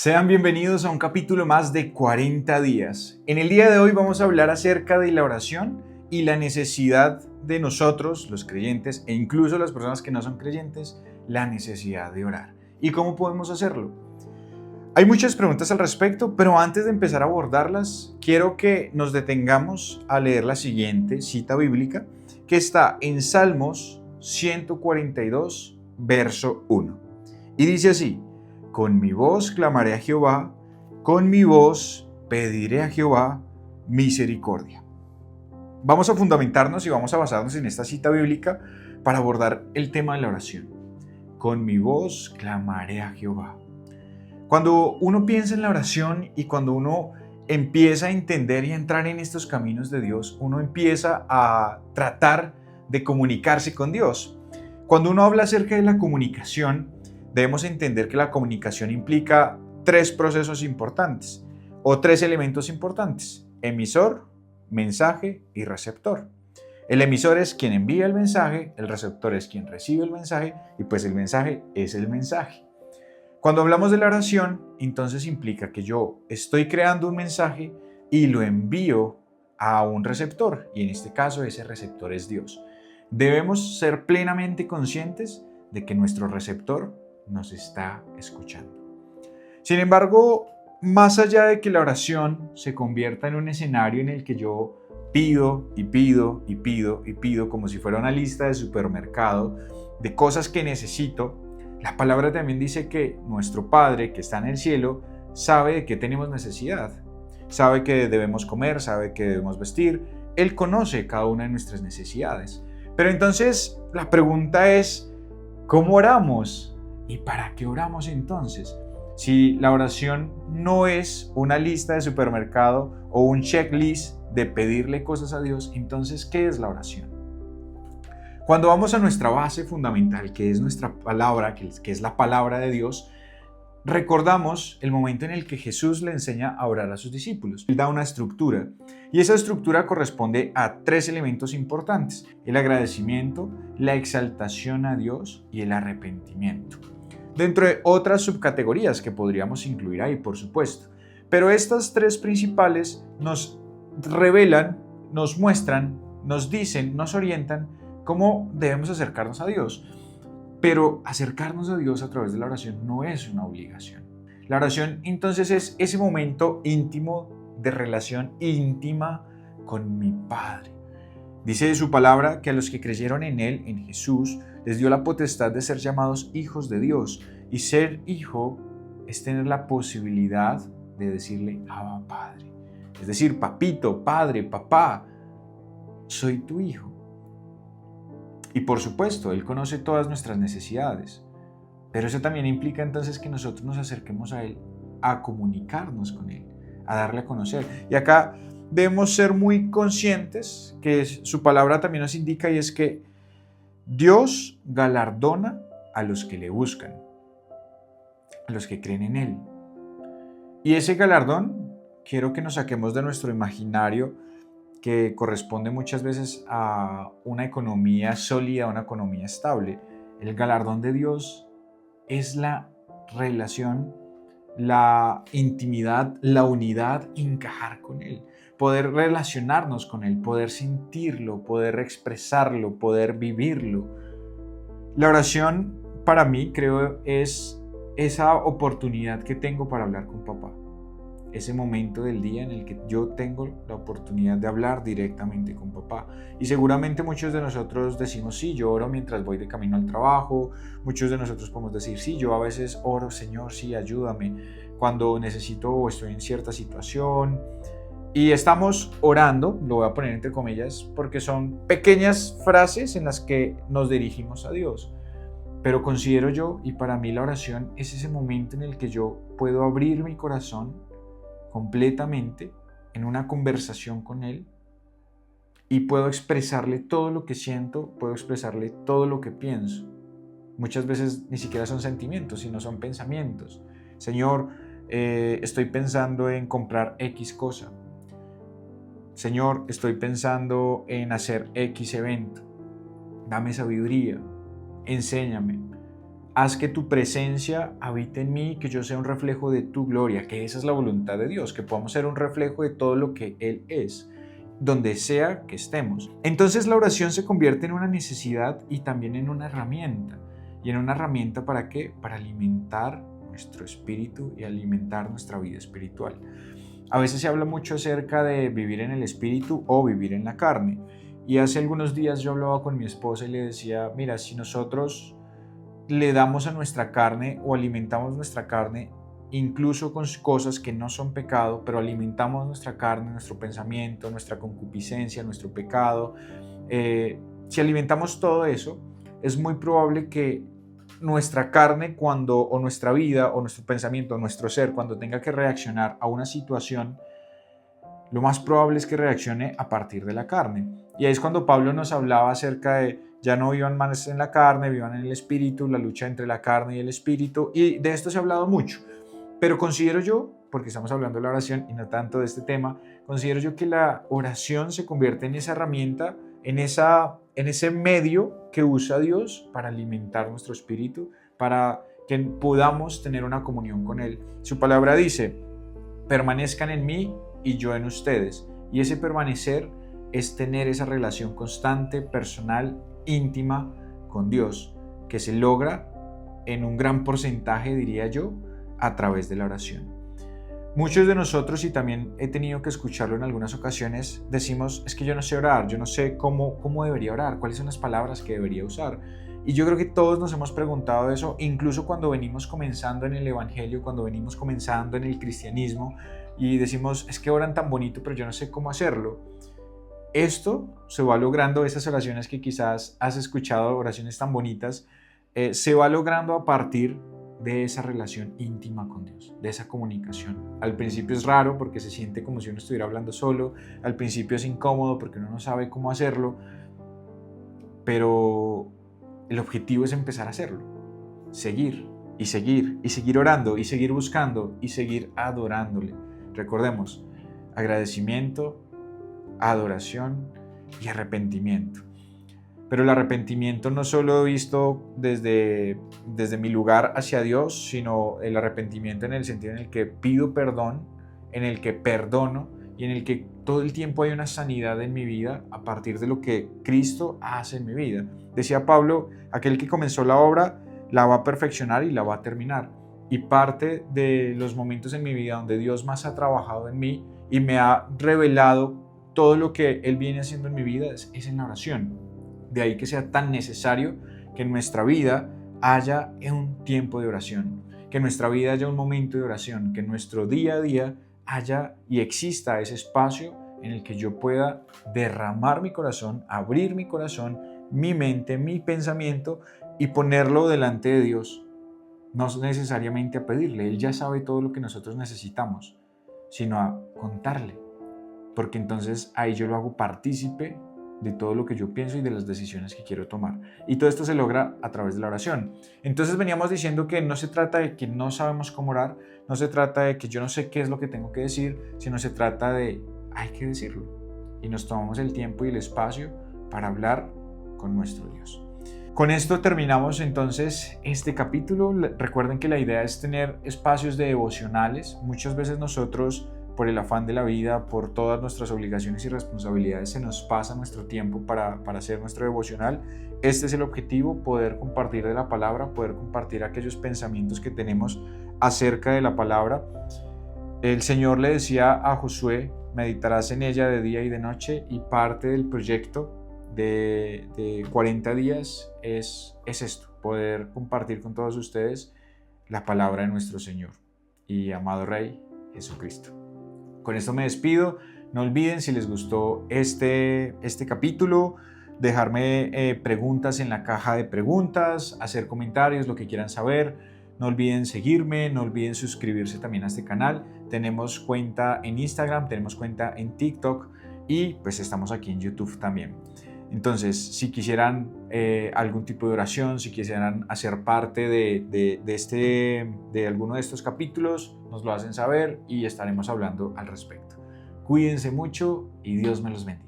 Sean bienvenidos a un capítulo más de 40 días. En el día de hoy vamos a hablar acerca de la oración y la necesidad de nosotros, los creyentes, e incluso las personas que no son creyentes, la necesidad de orar. ¿Y cómo podemos hacerlo? Hay muchas preguntas al respecto, pero antes de empezar a abordarlas, quiero que nos detengamos a leer la siguiente cita bíblica que está en Salmos 142, verso 1. Y dice así: con mi voz clamaré a Jehová, con mi voz pediré a Jehová misericordia. Vamos a fundamentarnos y vamos a basarnos en esta cita bíblica para abordar el tema de la oración. Con mi voz clamaré a Jehová. Cuando uno piensa en la oración y cuando uno empieza a entender y a entrar en estos caminos de Dios, uno empieza a tratar de comunicarse con Dios. Cuando uno habla acerca de la comunicación, debemos entender que la comunicación implica tres procesos importantes o tres elementos importantes: emisor, mensaje y receptor. El emisor es quien envía el mensaje, el receptor es quien recibe el mensaje y pues el mensaje es el mensaje. Cuando hablamos de la oración, entonces implica que yo estoy creando un mensaje y lo envío a un receptor, y en este caso ese receptor es Dios. Debemos ser plenamente conscientes de que nuestro receptor nos está escuchando. Sin embargo, más allá de que la oración se convierta en un escenario en el que yo pido y pido y pido y pido como si fuera una lista de supermercado de cosas que necesito, la palabra también dice que nuestro Padre que está en el cielo sabe de qué tenemos necesidad, sabe que debemos comer, sabe que debemos vestir. Él conoce cada una de nuestras necesidades. Pero entonces la pregunta es: ¿cómo oramos? ¿Y para qué oramos entonces? Si la oración no es una lista de supermercado o un checklist de pedirle cosas a Dios, entonces ¿qué es la oración? Cuando vamos a nuestra base fundamental, que es nuestra palabra, que es la palabra de Dios, recordamos el momento en el que Jesús le enseña a orar a sus discípulos. Él da una estructura y esa estructura corresponde a tres elementos importantes: el agradecimiento, la exaltación a Dios y el arrepentimiento. Dentro de otras subcategorías que podríamos incluir ahí, por supuesto. Pero estas tres principales nos revelan, nos muestran, nos dicen, nos orientan cómo debemos acercarnos a Dios. Pero acercarnos a Dios a través de la oración no es una obligación. La oración entonces es ese momento íntimo de relación íntima con mi Padre. Dice de su palabra que a los que creyeron en Él, en Jesús, les dio la potestad de ser llamados hijos de Dios. Y ser hijo es tener la posibilidad de decirle Abba, Padre. Es decir, papito, padre, papá, soy tu hijo. Y por supuesto, Él conoce todas nuestras necesidades. Pero eso también implica entonces que nosotros nos acerquemos a Él, a comunicarnos con Él, a darle a conocer. Y acá debemos ser muy conscientes que su palabra también nos indica, y es que Dios galardona a los que le buscan, a los que creen en Él. Y ese galardón quiero que nos saquemos de nuestro imaginario, que corresponde muchas veces a una economía sólida, a una economía estable. El galardón de Dios es la relación, la intimidad, la unidad, encajar con Él, poder relacionarnos con Él, poder sentirlo, poder expresarlo, poder vivirlo. La oración para mí, creo, es esa oportunidad que tengo para hablar con papá. Ese momento del día en el que yo tengo la oportunidad de hablar directamente con papá. Y seguramente muchos de nosotros decimos: sí, yo oro mientras voy de camino al trabajo. Muchos de nosotros podemos decir: sí, yo a veces oro, Señor, sí, ayúdame cuando necesito o estoy en cierta situación. Y estamos orando, lo voy a poner entre comillas, porque son pequeñas frases en las que nos dirigimos a Dios. Pero considero yo, y para mí la oración es ese momento en el que yo puedo abrir mi corazón completamente en una conversación con Él y puedo expresarle todo lo que siento, puedo expresarle todo lo que pienso. Muchas veces ni siquiera son sentimientos, sino son pensamientos. Señor, estoy pensando en comprar X cosa. Señor, estoy pensando en hacer X evento. Dame sabiduría, enséñame. haz que tu presencia habite en mí, que yo sea un reflejo de tu gloria, que esa es la voluntad de Dios, que podamos ser un reflejo de todo lo que Él es, donde sea que estemos. Entonces la oración se convierte en una necesidad y también en una herramienta. ¿Y en una herramienta para qué? Para alimentar nuestro espíritu y alimentar nuestra vida espiritual. A veces se habla mucho acerca de vivir en el espíritu o vivir en la carne. Y hace algunos días yo hablaba con mi esposa y le decía, mira, si nosotros le damos a nuestra carne o alimentamos nuestra carne, incluso con cosas que no son pecado, pero alimentamos nuestra carne, nuestro pensamiento, nuestra concupiscencia, nuestro pecado, si alimentamos todo eso, es muy probable que nuestra carne o nuestra vida o nuestro pensamiento, o nuestro ser, cuando tenga que reaccionar a una situación, lo más probable es que reaccione a partir de la carne. Y ahí es cuando Pablo nos hablaba acerca de ya no vivan más en la carne, vivan en el espíritu, la lucha entre la carne y el espíritu, y de esto se ha hablado mucho. Pero considero yo, porque estamos hablando de la oración y no tanto de este tema, considero yo que la oración se convierte en esa herramienta, en ese medio que usa Dios para alimentar nuestro espíritu, para que podamos tener una comunión con Él. Su palabra dice, permanezcan en mí y yo en ustedes. Y ese permanecer es tener esa relación constante, personal, íntima con Dios, que se logra en un gran porcentaje, diría yo, a través de la oración. Muchos de nosotros, y también he tenido que escucharlo en algunas ocasiones, decimos, es que yo no sé orar, yo no sé cómo debería orar, cuáles son las palabras que debería usar. Y yo creo que todos nos hemos preguntado eso, incluso cuando venimos comenzando en el evangelio, cuando venimos comenzando en el cristianismo, y decimos, es que oran tan bonito, pero yo no sé cómo hacerlo. Esto se va logrando, esas oraciones que quizás has escuchado, oraciones tan bonitas, se va logrando a partir de esa relación íntima con Dios, de esa comunicación. Al principio es raro porque se siente como si uno estuviera hablando solo, al principio es incómodo porque uno no sabe cómo hacerlo, pero el objetivo es empezar a hacerlo, seguir y seguir y seguir orando y seguir buscando y seguir adorándole. Recordemos, agradecimiento, adoración y arrepentimiento. Pero el arrepentimiento no solo visto desde mi lugar hacia Dios, sino el arrepentimiento en el sentido en el que pido perdón, en el que perdono y en el que todo el tiempo hay una sanidad en mi vida a partir de lo que Cristo hace en mi vida. Decía Pablo, aquel que comenzó la obra la va a perfeccionar y la va a terminar. Y parte de los momentos en mi vida donde Dios más ha trabajado en mí y me ha revelado todo lo que Él viene haciendo en mi vida es en la oración. De ahí que sea tan necesario que en nuestra vida haya un tiempo de oración, que en nuestra vida haya un momento de oración, que en nuestro día a día haya y exista ese espacio en el que yo pueda derramar mi corazón, abrir mi corazón, mi mente, mi pensamiento y ponerlo delante de Dios. No necesariamente a pedirle, Él ya sabe todo lo que nosotros necesitamos, sino a contarle, porque entonces ahí yo lo hago partícipe de todo lo que yo pienso y de las decisiones que quiero tomar. Y todo esto se logra a través de la oración. Entonces veníamos diciendo que no se trata de que no sabemos cómo orar, no se trata de que yo no sé qué es lo que tengo que decir, sino se trata de hay que decirlo. Y nos tomamos el tiempo y el espacio para hablar con nuestro Dios. Con esto terminamos entonces este capítulo. Recuerden que la idea es tener espacios de devocionales. Muchas veces nosotros, por el afán de la vida, por todas nuestras obligaciones y responsabilidades, se nos pasa nuestro tiempo para hacer nuestro devocional. Este es el objetivo, poder compartir de la palabra, poder compartir aquellos pensamientos que tenemos acerca de la palabra. El Señor le decía a Josué, meditarás en ella de día y de noche, y parte del proyecto de 40 días es esto, poder compartir con todos ustedes la palabra de nuestro Señor y amado Rey Jesucristo. Con esto me despido. No olviden, si les gustó este capítulo, dejarme preguntas en la caja de preguntas, hacer comentarios, lo que quieran saber. No olviden seguirme, no olviden suscribirse también a este canal. Tenemos cuenta en Instagram, tenemos cuenta en TikTok y pues estamos aquí en YouTube también. Entonces, si quisieran algún tipo de oración, si quisieran hacer parte de alguno de estos capítulos, nos lo hacen saber y estaremos hablando al respecto. Cuídense mucho y Dios me los bendiga.